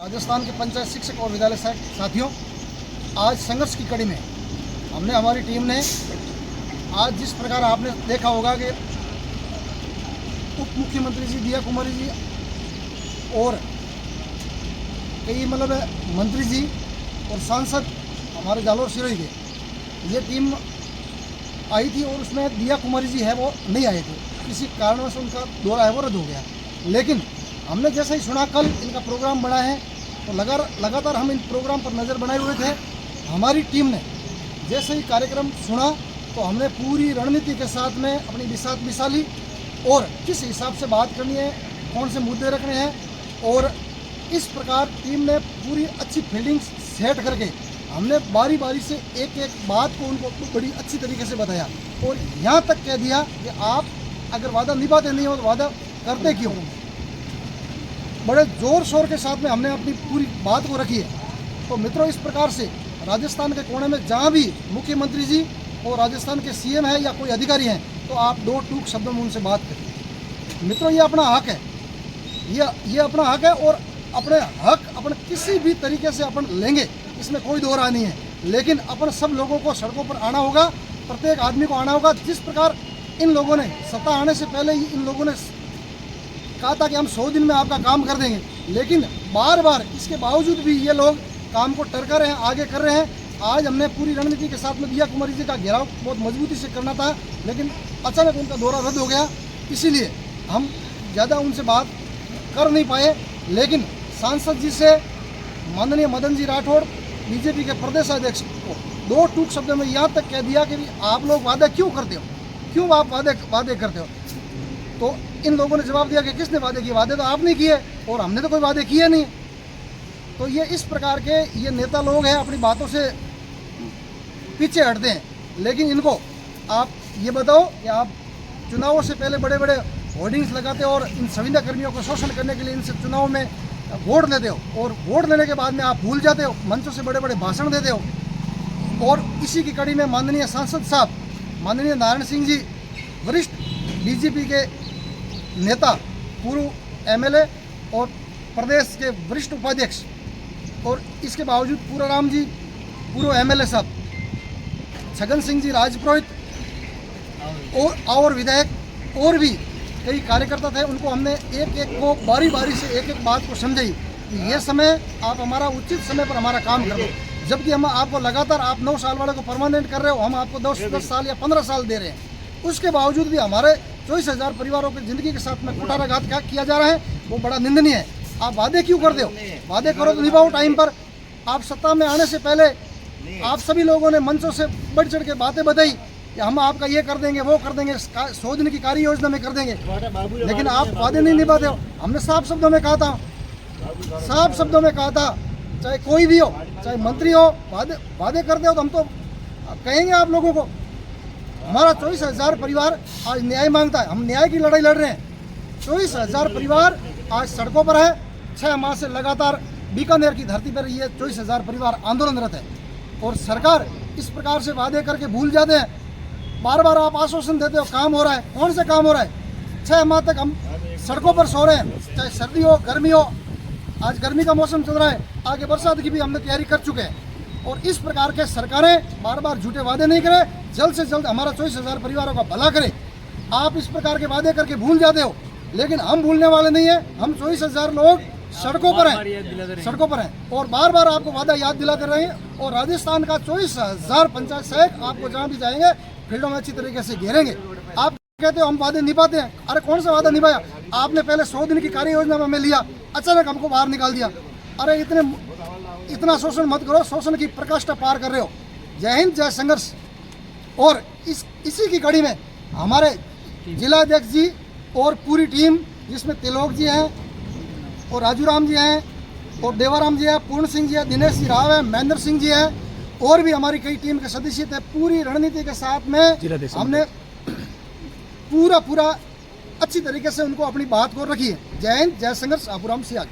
राजस्थान के पंचायत शिक्षक और विद्यालय साथियों, आज संघर्ष की कड़ी में हमारी टीम ने आज जिस प्रकार आपने देखा होगा कि उप मुख्यमंत्री जी दिया कुमारी जी और कई मंत्री जी और सांसद हमारे जालोर सिरोही के ये टीम आई थी और उसमें दिया कुमारी जी है वो नहीं आए थे, किसी कारणवश उनका दौरा है वो रद्द हो गया। लेकिन हमने जैसे ही सुना कल इनका प्रोग्राम बना है तो लगातार हम इन प्रोग्राम पर नज़र बनाए हुए थे। हमारी टीम ने जैसे ही कार्यक्रम सुना तो हमने पूरी रणनीति के साथ में अपनी बिसात बिसाली और किस हिसाब से बात करनी है, कौन से मुद्दे रखने हैं, और इस प्रकार टीम ने पूरी अच्छी फील्डिंग सेट करके हमने बारी बारी से एक एक बात को उनको बड़ी अच्छी तरीके से बताया और यहाँ तक कह दिया कि आप अगर वादा निभाते नहीं हो तो वादा करते क्यों। बड़े ज़ोर शोर के साथ में हमने अपनी पूरी बात को रखी है। तो मित्रों, इस प्रकार से राजस्थान के कोने में जहाँ भी मुख्यमंत्री जी और राजस्थान के सीएम है या कोई अधिकारी हैं तो आप दो टूक शब्दों में उनसे बात करें। मित्रों, ये अपना हक है, ये अपना हक है और अपने हक अपन किसी भी तरीके से अपन लेंगे, इसमें कोई दो राय नहीं है। लेकिन अपन सब लोगों को सड़कों पर आना होगा, प्रत्येक आदमी को आना होगा। जिस प्रकार इन लोगों ने सत्ता आने से पहले ही इन लोगों ने कहा था कि हम 100 दिन में आपका काम कर देंगे, लेकिन बार बार इसके बावजूद भी ये लोग काम को टरका रहे हैं, आगे कर रहे हैं। आज हमने पूरी रणनीति के साथ में दिया कुमारी जी का घेराव बहुत मजबूती से करना था, लेकिन अचानक उनका दौरा रद्द हो गया, इसीलिए हम ज़्यादा उनसे बात कर नहीं पाए। लेकिन सांसद जी से माननीय मदन जी राठौड़ बीजेपी के प्रदेश अध्यक्ष को दो टूक शब्दों में यहाँ तक कह दिया कि आप लोग वादे क्यों करते हो, क्यों आप वादे करते हो। तो इन लोगों ने जवाब दिया कि किसने वादे किए, वादे तो आप नहीं किए और हमने तो कोई वादे किए नहीं। तो ये इस प्रकार के ये नेता लोग हैं, अपनी बातों से पीछे हटते हैं। लेकिन इनको आप ये बताओ कि आप चुनावों से पहले बड़े बड़े होर्डिंग्स लगाते हो और इन संविदा कर्मियों को शोषण करने के लिए इनसे चुनाव में वोट लेते हो और वोट लेने के बाद में आप भूल जाते हो, मंचों से बड़े बड़े भाषण देते हो। और इसी की कड़ी में माननीय सांसद साहब माननीय नारायण सिंह जी, वरिष्ठ बीजेपी के नेता, पूर्व एमएलए और प्रदेश के वरिष्ठ उपाध्यक्ष, और इसके बावजूद पूराराम जी पूर्व एमएलए साहब, छगन सिंह जी राजपुरोहित और विधायक और भी कई कार्यकर्ता थे, उनको हमने एक एक को बारी बारी से एक एक बात को समझाई कि ये समय आप हमारा उचित समय पर हमारा काम कर दो। जबकि हम आपको लगातार, आप 9 साल वाले को परमानेंट कर रहे हो, हम आपको 10 साल या 15 साल दे रहे हैं। उसके बावजूद भी हमारे 24,000 परिवारों की ज़िंदगी के साथ में कुठाराघात क्या किया जा रहा है, वो बड़ा निंदनीय है। आप वादे क्यों करते हो, वादे करो तो निभाओ टाइम पर। आप सत्ता में आने से पहले आप सभी लोगों ने मंचों से बढ़ चढ़ के बातें बताई कि हम आपका ये कर देंगे, वो कर देंगे, 100 दिन की कार्य योजना में कर देंगे, लेकिन आप वादे नहीं निभाते हो। हमने साफ शब्दों में कहा था, चाहे कोई भी हो, चाहे मंत्री हो, वादे करते हो तो हम तो कहेंगे आप लोगों को। हमारा 24,000 परिवार आज न्याय मांगता है, हम न्याय की लड़ाई लड़ रहे हैं। 24,000 परिवार आज सड़कों पर है। 6 माह से लगातार बीकानेर की धरती पर ये 24,000 परिवार आंदोलनरत है और सरकार इस प्रकार से वादे करके भूल जाते हैं। बार बार आप आश्वासन देते हो काम हो रहा है, कौन से काम हो रहा है। 6 माह तक हम सड़कों पर सो रहे हैं, चाहे सर्दी हो गर्मी हो। आज गर्मी का मौसम चल रहा है, आगे बरसात की भी हमने तैयारी कर चुके हैं। और इस प्रकार के सरकारें बार बार झूठे वादे नहीं करें, जल्द से जल्द हमारा 24,000 परिवारों का भला करें। आप इस प्रकार के वादे करके भूल जाते हो, लेकिन हम भूलने वाले नहीं है। हम 24,000 लोग सड़कों पर हैं और बार बार आपको वादा याद दिलाते रहे। और राजस्थान का 24,000 पंचायत सहायक आपको जहाँ भी जाएंगे फील्डों में अच्छी तरीके से घेरेंगे। आप कहते हो हम वादे निभाते हैं, अरे कौन सा वादा निभाया आपने? पहले 100 दिन की कार्य योजना में हमें लिया, अचानक हमको बाहर निकाल दिया। अरे इतना शोषण मत करो, शोषण की प्रकाष्ठा पार कर रहे हो। जय हिंद, जय संघर्ष। और इसी की कड़ी में हमारे जिलाध्यक्ष जी और पूरी टीम, जिसमें तिलोक जी हैं और राजूराम जी हैं और देवाराम जी हैं, पूर्ण सिंह जी हैं, दिनेश जी राव है, महेंद्र सिंह जी हैं, और भी हमारी कई टीम के सदस्य थे। पूरी रणनीति के साथ में हमने पूरा अच्छी तरीके से उनको अपनी बात को रखी है। जय हिंद, जय संघर्ष, आपुराम सियाग।